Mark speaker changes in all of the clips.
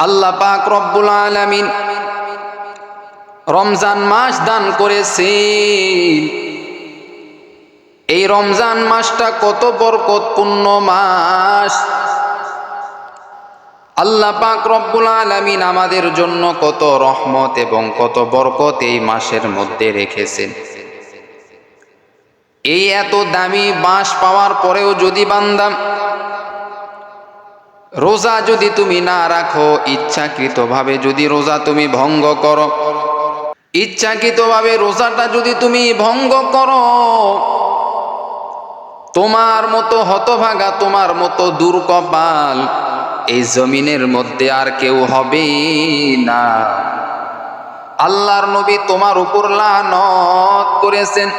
Speaker 1: আল্লাহ পাক রব্বুল আলামিন রমজান মাস দান করেছেন। এই রমজান মাসটা কত বরকতপূর্ণ মাস। আল্লাহ পাক রব্বুল আলামিন আমাদের জন্য কত রহমত এবং কত বরকত এই মাসের মধ্যে রেখেছেন। এই এত দামি মাস পাওয়ার পরেও যদি বান্দা রোজা যদি তুমি না রাখো, ইচ্ছাকৃতভাবে যদি রোজা তুমি ভঙ্গ করো, ইচ্ছাকৃতভাবে রোজাটা যদি তুমি ভঙ্গ করো, তোমার মতো হতভাগা, তোমার মতো দুর্কপাল এই জমিনের মধ্যে আর কেউ হবে না। আল্লাহর নবী তোমার উপর লানত করেছেন,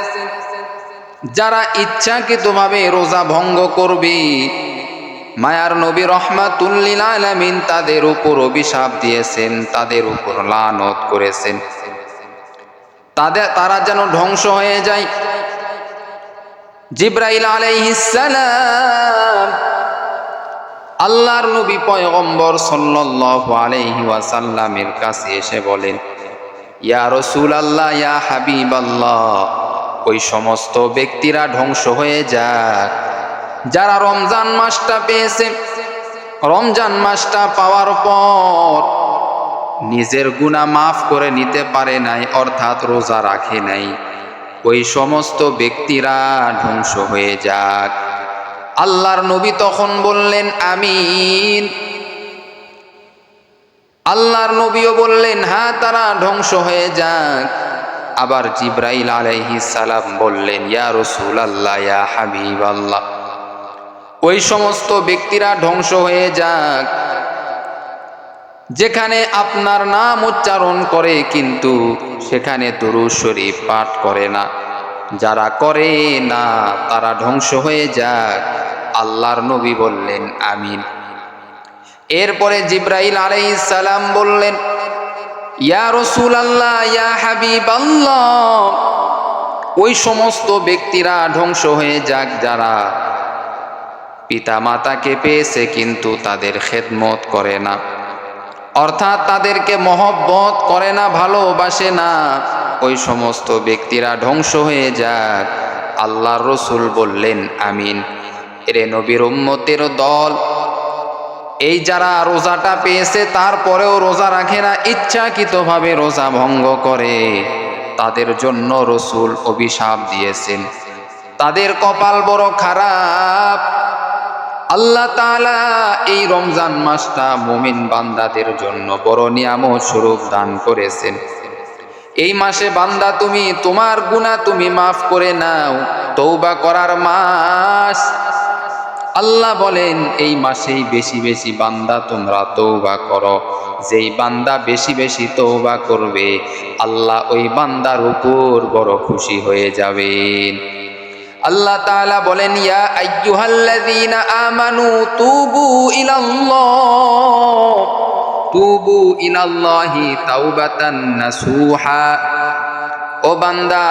Speaker 1: যারা ইচ্ছাকৃতভাবে রোজা ভঙ্গ করবে, মায়ার নবী রহমাতুল লিল আলামিন তাদের উপর অভিশাপ দিয়েছেন, তাদের উপর লানত করেছেন, তারা যেন ধ্বংস হয়ে যায়। জিবরাইল আলাইহিস সালাম আল্লাহর নবী পয়গম্বর সাল্লাল্লাহু আলাইহি ওয়াসাল্লামের কাছে এসে বলেন, ইয়া রাসূলুল্লাহ, ইয়া হাবিবাল্লাহ, ওই সমস্ত ব্যক্তিরা ধ্বংস হয়ে যাক যারা রমজান মাসটা পেয়েছে, রমজান মাসটা পাওয়ার পর নিজের গুনাহ মাফ করে নিতে পারে নাই, অর্থাৎ রোজা রাখে নাই। ওই সমস্ত ব্যক্তিরা ধ্বংস হয়ে যাক। আল্লাহর নবী তখন বললেন আমিন। আল্লাহর নবীও বললেন হ্যাঁ, তারা ধ্বংস হয়ে যাক। আবার জিবরাইল আলাইহিস সালাম বললেন, ইয়া রাসূলুল্লাহ, ইয়া হাবিবাল্লাহ, ওই সমস্ত ব্যক্তিরা ধ্বংস হয়ে যাক যেখানে আপনার নাম উচ্চারণ করে কিন্তু সেখানে দুরূদ শরীফ পাঠ করে না। যারা করে না তারা ধ্বংস হয়ে যাক। আল্লাহর নবী বললেন আমিন। এরপরে জিবরাইল আলাইহিস সালাম বললেন, ইয়া রাসূলুল্লাহ, ইয়া হাবিবাল্লাহ, ওই সমস্ত ব্যক্তিরা ধ্বংস হয়ে যাক যারা পিতা মাতাকে পেয়েছে কিন্তু তাদের খেদমত করে না, অর্থাৎ তাদেরকে মহব্বত করে না, ভালোবাসে না। ওই সমস্ত ব্যক্তিরা ধ্বংস হয়ে যাক। আল্লাহর রাসূল বললেন আমিন। এরে নবীর উম্মতের দল, এই যারা রোজাটা পেয়েছে তারপরেও রোজা রাখে না, ইচ্ছাকৃতভাবে রোজা ভঙ্গ করে, তাদের জন্য রাসূল অভিশাপ দিয়েছেন। তাদের কপাল বড় খারাপ। আল্লাহ তাআলা এই রমজান মাসটা মুমিন বান্দাদের জন্য বড় নিয়ামত স্বরূপ দান করেছেন। এই মাসে বান্দা তুমি তোমার গুনাহ তুমি মাফ করে নাও, তওবা করার মাস। আল্লাহ বলেন এই মাসেই বেশি বেশি বান্দা তোমরা তওবা করো। যেই বান্দা বেশি বেশি তওবা করবে, আল্লাহ ওই বান্দার উপর বড় খুশি হয়ে যাবেন। আল্লাহ তাআলা বলেন, ইয়া আইয়ুহাল্লাযীনা আমানু তুবু ইলাল্লাহ, তুবু ইলাল্লাহি তাওবাতান নাসুহা। ও বান্দা,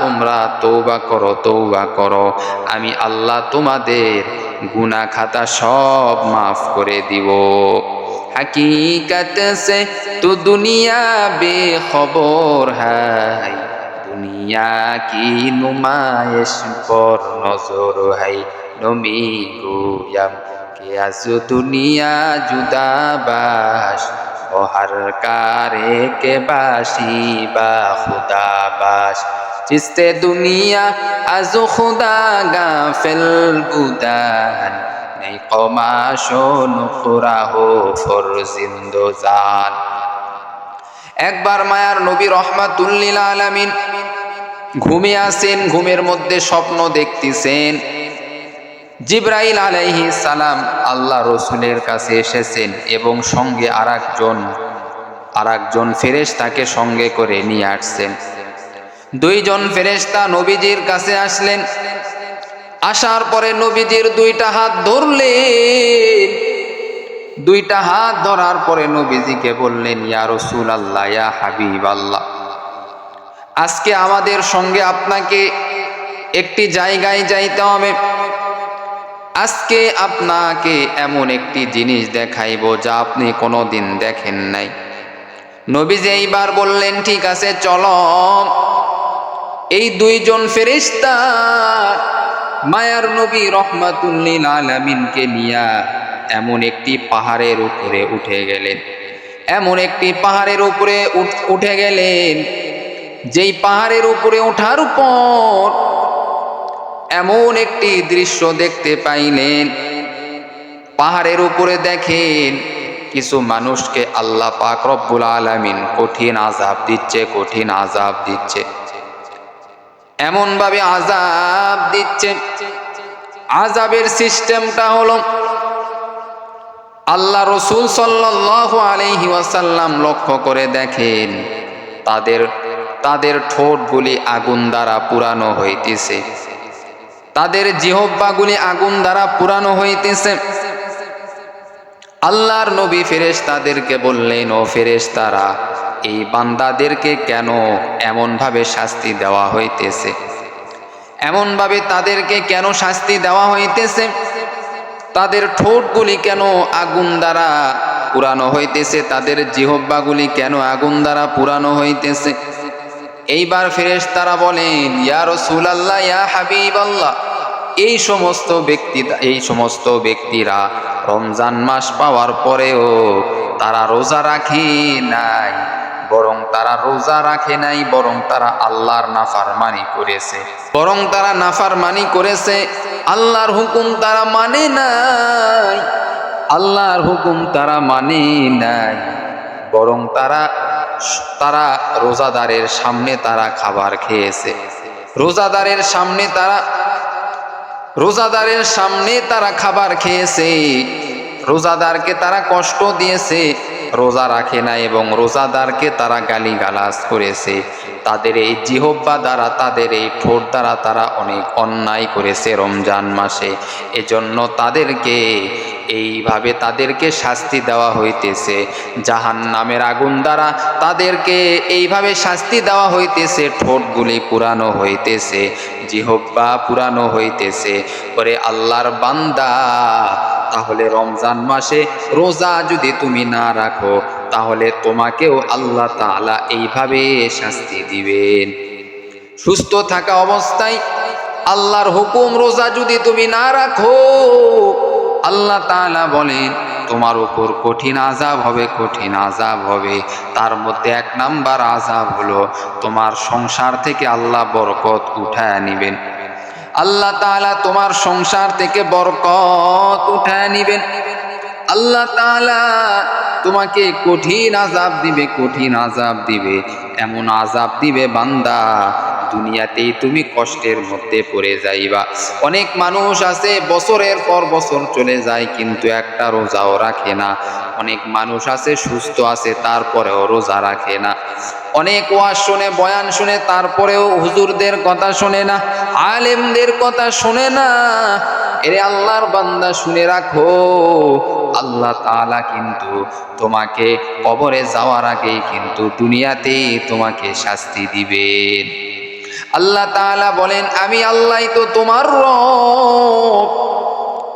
Speaker 1: তোমরা তওবা করো, তওবা করো, আমি আল্লাহ তোমাদের গুনাহ খাতা সব মাফ করে দিব। হकीकत से तो दुनिया बेखबर है, दुनिया की नुमाइश पर नजर है। नमी गोयम कि आज दुनिया जुदा बाश, ओ हर कारे के बाशी बा खुदा बाश। जिसते दुनिया आज खुदा गाफिल बुदान, नहीं कमाशो नुकरा हो फर जिंदोजान। একবার মায়ার নবী রহমাতুল লিল আলামিন ঘুমিয়ে আছেন, ঘুমের মধ্যে স্বপ্ন দেখতেছেন। জিবরাইল আলাইহিস সালাম আল্লাহ রসুলের কাছে এসেছেন এবং সঙ্গে আরেকজন ফেরেশতাকে সঙ্গে করে নিয়ে আসছেন। দুইজন ফেরেশতা নবীজির কাছে আসলেন। আসার পরে নবীজির দুইটা হাত ধরলেন। দুইটা হাত ধরার পরে নবীজিকে বললেন, ইয়া রাসূলুল্লাহ, ইয়া হাবিবাল্লাহ, আজকে আমাদের সঙ্গে আপনাকে একটি জায়গায় যাইতে হবে। আজকে আপনাকে এমন একটি জিনিস দেখাইব যা আপনি কোনোদিন দেখেন নাই। নবীজি এইবার বললেন, ঠিক আছে চলো। এই দুইজন ফেরেশতা মায়ার নবী রহমাতুল লিল আলামিনকে নিয়া এমন একটি পাহাড়ের উপরে উঠে গেলেন। এমন একটি পাহাড়ের উপরে উঠে গেলেন, যেই পাহাড়ের উপরে ওঠার পর এমন একটি দৃশ্য দেখতে পাইলেন। পাহাড়ের উপরে দেখেন কিছু মানুষকে আল্লাহ পাক রব্বুল আলামিন কঠিন আযাব দিচ্ছে, কঠিন আযাব দিচ্ছে। এমন ভাবে আযাব দিচ্ছে, আযাবের সিস্টেমটা হলো আল্লাহ রাসূল সাল্লাল্লাহু আলাইহি ওয়াসাল্লাম লক্ষ্য করে দেখেন তাদের ঠোঁটগুলি আগুন দ্বারা পুরানো হইতেছে, তাদের জিহ্বাগুলি আগুন দ্বারা পুরানো হইতেছে। আল্লাহর নবী ফেরেশতাদেরকে বললেন, ও ফেরেশতারা, এই বান্দাদেরকে কেন এমন ভাবে শাস্তি দেওয়া হইতেছে? এমন ভাবে তাদেরকে কেন শাস্তি দেওয়া হইতেছে? তাদের ঠোঁটগুলি কেন আগুন দ্বারা পুরানো হইতেছে? তাদের জিহ্বাগুলি কেন আগুন দ্বারা পুরানো হইতেছে? এইবার ফেরেশতারা বলেন, ইয়া রাসূলুল্লাহ, ইয়া হাবিবাল্লাহ, এই সমস্ত ব্যক্তিরা রমজান মাস পাওয়ার পরেও তারা রোজা রাখে নাই, বরং তারা রোজা রাখে নাই, বরং তারা আল্লাহর নাফরমানি করেছে, বরং তারা নাফরমানি করেছে। আল্লাহর হুকুম তারা মানে নাই, আল্লাহর হুকুম তারা মানে নাই, বরং তারা রোজাদারের সামনে তারা খাবার খেয়েছে, রোজাদারের সামনে তারা খাবার খেয়েছে, রোজাদারকে তারা কষ্ট দিয়েছে, রোজা রাখে না এবং রোজাদারকে তারা গালিগালাজ করেছে। তাদের এই জিহ্বা দ্বারা, তাদের এই ঠোঁট দ্বারা তারা অনেক অন্যায় করেছে রমজান মাসে। এজন্য তাদেরকে শাস্তি দেওয়া হইতেছে জাহান্নামের আগুন দ্বারা, তাদেরকে এইভাবে শাস্তি দেওয়া হইতেছে। ঠোঁটগুলি পুরানো হইতেছে, জিহ্বা পুরানো হইতেছে। পরে আল্লাহর বান্দা, তাহলে রমজান মাসে রোজা যদি তুমি না রাখো, তাহলে তোমাকেও আল্লাহ তাআলা এইভাবে শাস্তি দিবেন। সুস্থ থাকা অবস্থায় আল্লাহর হুকুম রোজা যদি তুমি না রাখো, আল্লাহ তাআলা বলেন তোমার উপর কঠিন আযাব হবে, কঠিন আযাব হবে। তার মধ্যে 1 নাম্বার আযাব হলো তোমার সংসার থেকে আল্লাহ বরকত উঠায় নিবেন। আল্লাহ তাআলা তোমার সংসার থেকে বরকত উঠায় নিবেন। আল্লাহ তাআলা তোমাকে কঠিন আযাব দিবে, কঠিন আযাব দিবে, এমন আযাব দিবে বান্দা, দুনিয়াতেই তুমি কষ্টের মধ্যে পড়ে যাইবা। অনেক মানুষ আছে বছরের পর বছর চলে যায় কিন্তু একটা রোজাও রাখে না। অনেক মানুষ আছে সুস্থ আছে তারপরেও রোজা রাখে না। অনেক ওয়াজ শুনে, বয়ান শুনে, তারপরেও হুজুরদের কথা শোনে না, আলেমদের কথা শোনে না। এরে আল্লাহর বান্দা, শুনে রাখো, আল্লাহ তাআলা কিন্তু তোমাকে কবরে যাওয়ার আগেই কিন্তু দুনিয়াতেই তোমাকে শাস্তি দিবেন। আল্লাহ তাআলা বলেন, আমি আল্লাহই তো তোমার রব।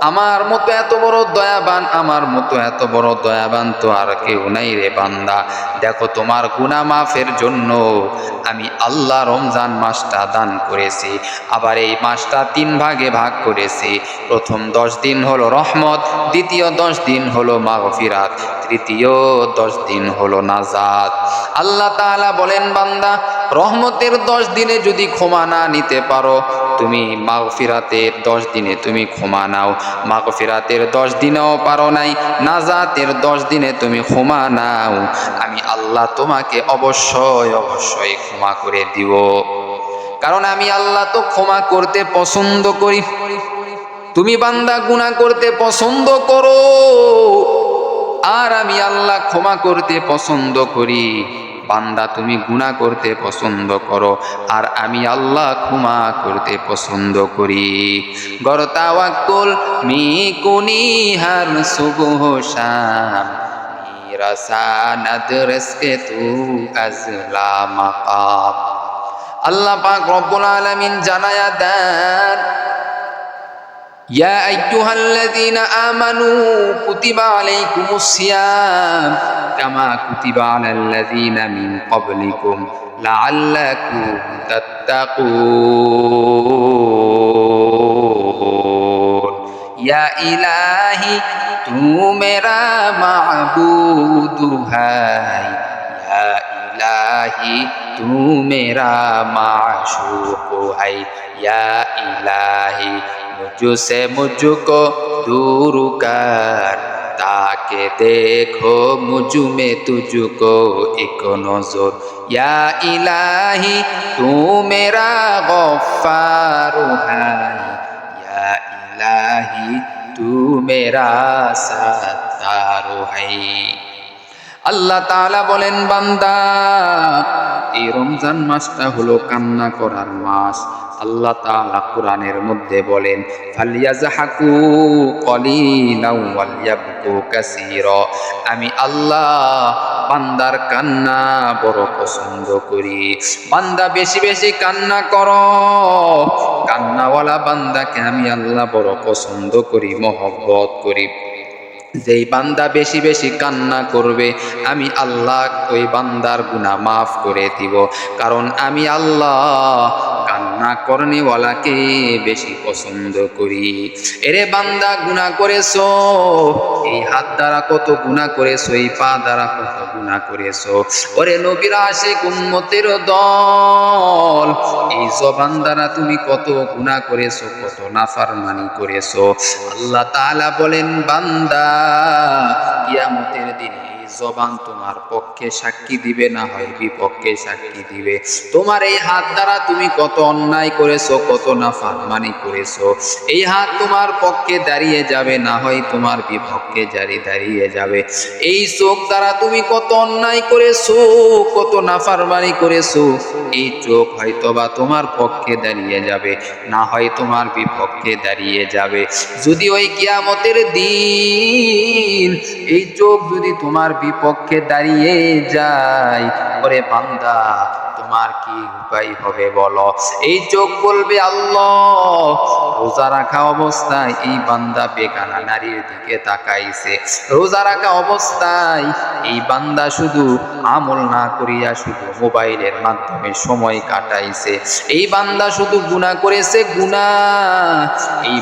Speaker 1: আমার মতো এত বড় দয়াবান, আমার মতো এত বড় দয়াবান তো আর কেউ নাই রে বান্দা। দেখো, তোমার গুনাহ মাফের জন্য আমি আল্লাহ রমজান মাসটা দান করেছি। আবার এই মাসটা 3 ভাগে ভাগ করেছি। প্রথম 10 দিন হলো রহমত, দ্বিতীয় 10 দিন হলো মাগফিরাত, তৃতীয় 10 দিন হলো নাজাত। আল্লাহ তাআলা বলেন, বান্দা, রহমতের 10 দিনে যদি ক্ষমা না নিতে পারো, তুমি মাগফিরাতের 10 দিনে তুমি ক্ষমা নাও। মাগফিরাতের 10 দিনেও পারো নাই, নাজাতের 10 দিনে তুমি ক্ষমা নাও, আমি আল্লাহ তোমাকে অবশ্যই অবশ্যই ক্ষমা করে দিব। কারণ আমি আল্লাহ তো ক্ষমা করতে পছন্দ করি। তুমি বান্দা গুনাহ করতে পছন্দ করো, আর আমি আল্লাহ ক্ষমা করতে পছন্দ করি। বান্দা, তুমি গুনাহ করতে পছন্দ করো, আর আমি আল্লাহ ক্ষমা করতে পছন্দ করি। গর তাওয়াক্কুল মি কুনি হার সুবহ শাম, মিরাসানাদ রিজকে তু আজলা মাকাম। আল্লাহ পাক রব্বুল আলামিন জানায়া দেন, ইয়া আইয়ুহাল্লাযীনা আমানু কুতিবা আলাইকুমুস সিয়াম কামা কুতিবা আলাল্লাযীনা মিন ক্বাবলিকুম লাআল্লাকুম তাত্তাকুন। ইয়া ইলাহি তু মেরা মাবুদু হাই, ইয়া ইলাহি তু মেরা মাশূক হাই, ইয়া ইলাহি मुझसे मुझको दूर कर, ताके देखो मुझ में तुझको एक नजर। या इलाही तू मेरा गफ्फार है, या इलाही तू मेरा सत्तार है। আল্লাহ তাআলা বলেন, বান্দা, এই রমজান মাসটা হলো কান্না করার মাস। আল্লাহ তাআলা কোরআনের মধ্যে বলেন, ফালিয়াজহাকু কলিলাও ওয়ালিয়াবকু কাসীরা। আমি আল্লাহ বান্দার কান্না বড় পছন্দ করি। বান্দা বেশি বেশি কান্না করো। কান্নাওয়ালা বান্দাকে আমি আল্লাহ বড় পছন্দ করি, মহব্বত করি। যেই বান্দা বেশি বেশি কান্না করবে, আমি আল্লাহ ওই বান্দার গুনাহ মাফ করে দিব। কারণ আমি আল্লাহ কান্না করনেওয়ালাকে বেশি পছন্দ করি। এরে বান্দা, গুনাহ করেছো, এই হাত দ্বারা কত গুনাহ করেছো, এই পা দ্বারা কত গুনাহ করেছো। ওরে নবীর আশিক উম্মতের দল, এই জবান দ্বারা তুমি কত গুনাহ করেছো, কত নাফরমানি করেছো। আল্লাহ তাআলা বলেন, বান্দা, কিয়ামতের দিনে এই জবান তোমার পক্ষে সাক্ষী দিবে, না হয় বিপক্ষে সাক্ষী দিবে। তোমার এই হাত দ্বারা তুমি কত অন্যায় করেছো, কত নাফরমানি করেছো। এই হাত তোমার পক্ষে দাঁড়িয়ে যাবে, না হয় তোমার বিপক্ষে দাঁড়িয়ে যাবে। এই চোখ দ্বারা তুমি কত অন্যায় করেছো, কত নাফরমানি করেছো। এই চোখ হয়তোবা তোমার পক্ষে দাঁড়িয়ে যাবে, না হয় তোমার বিপক্ষে দাঁড়িয়ে যাবে। যদি ওই কিয়ামতের দিন এই চোখ যদি তোমার বিপক্ষে দাঁড়িয়ে যায়, ওরে বান্দা, তোমার কি উপায় হবে বলো? এই চোখ বলবে, আল্লাহ, রোজা রাখা অবস্থায় এই বান্দা বেগানা নারীর দিকে তাকাইছে। রোজা রাখা অবস্থায় এই বান্দা শুধু আমল না করিয়া শুধু মোবাইলের মাধ্যমে সময় কাটাইছে। এই বান্দা শুধু গুনাহ করেছে, গুনাহ। এই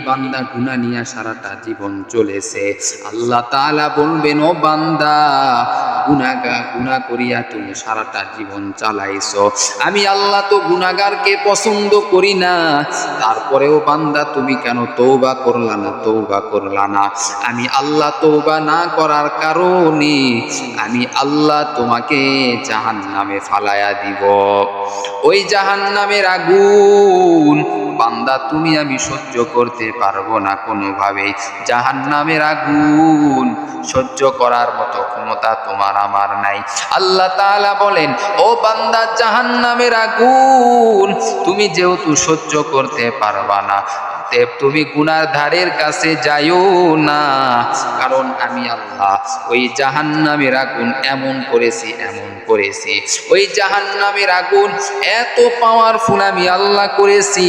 Speaker 1: বান্দা গুনাহ নিয়া সারাটা জীবন চলেছে। আল্লাহ তাআলা বলবেন, ও বান্দা, গুনাহ করিয়া তুমি সারাটা জীবন চালাইছো। আমি আল্লাহ তো গুনাহগারকে পছন্দ করি না। তারপরেও বান্দা, তুমি কেন তওবা করলা না? আমি আল্লাহ তওবা না করার কারণে আমি আল্লাহ তোমাকে জাহান্নামে ফালায়া দিব। ওই জাহান্নামের আগুন বান্দা তুমি আমি সহ্য করতে পারবো না কোনোভাবেই। জাহান্নামের আগুন সহ্য করার মতো ক্ষমতা তোমার আমার নাই। আল্লাহ তাআলা বলেন, ও বান্দা, জাহান্নামের আগুন তুমি যেহেতু সহ্য করতে পারবা না, তুমি গুনার ধারের কাছে যাইও না। কারণ আমি আল্লাহ ওই জাহান্নামের আগুন এমন করেছি, ওই জাহান্নামের আগুন এত পাওয়ারফুল আমি আল্লাহ করেছি।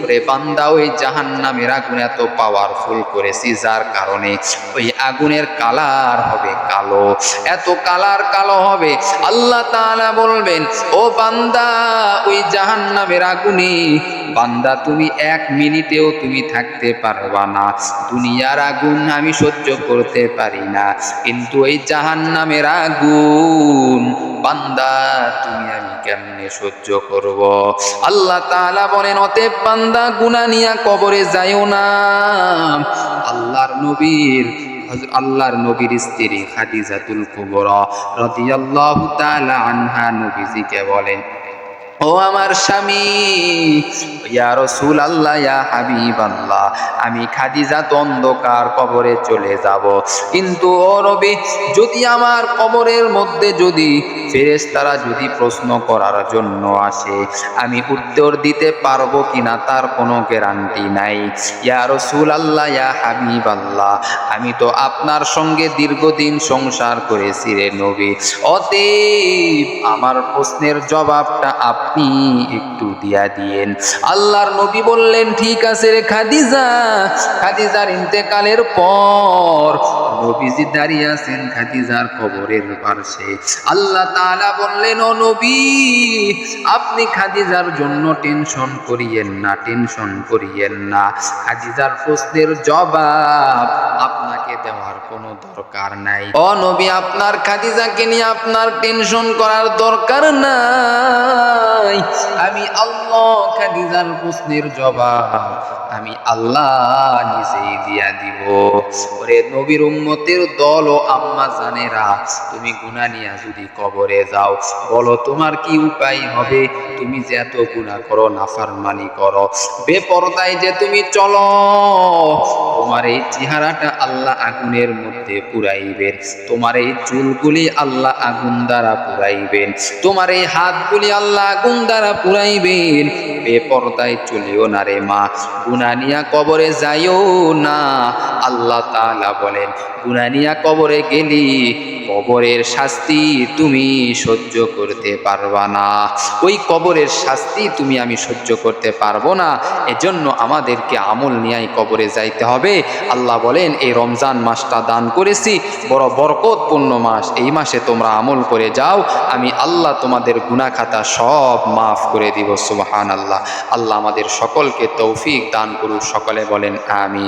Speaker 1: ওরে বান্দা, ওই জাহান্নামের আগুন এত পাওয়ারফুল করেছি, যার কারণে ওই আগুনের কালার হবে কালো, এত কালো হবে। আল্লাহ তাআলা বলবেন, ও বান্দা, ওই জাহান্নামের আগুনে বান্দা তুমি 1 মিনিটেও তুমি থাকতে পারবা না। দুনিয়ার আগুন আমি সহ্য করতে পারি না, কিন্তু ওই জাহান্নামের আগুন বান্দা তুমি আমি কেমনে সহ্য করব? আল্লাহ তাআলা বলেন, অতএব বান্দা, গুনাহ নিয়া কবরে যাইও না। আল্লাহর নবীর স্ত্রী খাদিজাতুল কুবরা রাদিয়াল্লাহু তাআলা আনহা নবীজিকে বলেন, ও আমার স্বামী, ইয়া রাসূলুল্লাহ, ইয়া হাবিবাল্লাহ, আমি খাদিজা তো অন্ধকার কবরে চলে যাব, কিন্তু ও নবী, যদি আমার কবরের মধ্যে যদি ফেরেশতারা যদি প্রশ্ন করার জন্য আসে, আমি উত্তর দিতে পারবো কিনা তার কোনো গ্যারান্টি নাই। ইয়া রাসূলুল্লাহ, ইয়া হাবিবাল্লাহ, আমি তো আপনার সঙ্গে দীর্ঘদিন সংসার করেছি রে নবী, অতএব আমার প্রশ্নের জবাবটা আপনি একটু দিয়া দিয়েন। আল্লাহর নবী বললেন, ঠিক আছে রে খাদিজা। খাদিজার ইন্তেকালের পর নবীজি দাঁড়িয়ে আছেন খাদিজার কবরের পাশে। আল্লাহ তাআলা বললেন, ও নবী, আপনি খাদিজার জন্য টেনশন করিয়েন না, টেনশন করিয়েন না। খাদিজার প্রশ্নের জবাব আপনাকে দেওয়ার কোনো দরকার নাই। ও নবী, আপনার খাদিজাকে নিয়ে আপনার টেনশন করার দরকার নাই। আমি আল্লাহ খাদিজার প্রশ্নের জবাব আমি আল্লাহ নিজেই দিয়া দিব। ওরে নবীর উম্মতের দল ও আম্মা জানেরা, তুমি গুনাহ নিয়ে যদি কবরে যাও, বলো তোমার কি উপায় হবে? তুমি যে এত গুনাহ করো, নাফরমানি করো, বেপরদায় যে তুমি চলো, তোমার এই চেহারাটা আল্লাহ আগুনের মধ্যে পুরাইবেন, তোমার এই চুলগুলি আল্লাহ আগুন দ্বারা পুরাইবেন, তোমার এই হাতগুলি আল্লাহ আগুন দ্বারা পুরাইবেন। বেপরদায় চলিও না রে মা, গুনাহ নিয়া কবরে যাইও না। আল্লাহ তাআলা বলেন, গুনাহ নিয়া কবরে গেলি কবরের শাস্তি তুমি সহ্য করতে পারবা না, ওই কবরের শাস্তি তুমি আমি সহ্য করতে পারবো না। এজন্য আমাদেরকে আমল নিয়েই কবরে যাইতে হবে। আল্লাহ বলেন, এই রমজান মাসটা দান করেছি, বড় বরকতপূর্ণ মাস, এই মাসে তোমরা আমল করে যাও, আমি আল্লাহ তোমাদের গুনাহ খাতা সব মাফ করে দিব। সুবহানাল্লাহ। আল্লাহ আমাদের সকলকে তৌফিক দান করুন। সকলে বলেন আমিন।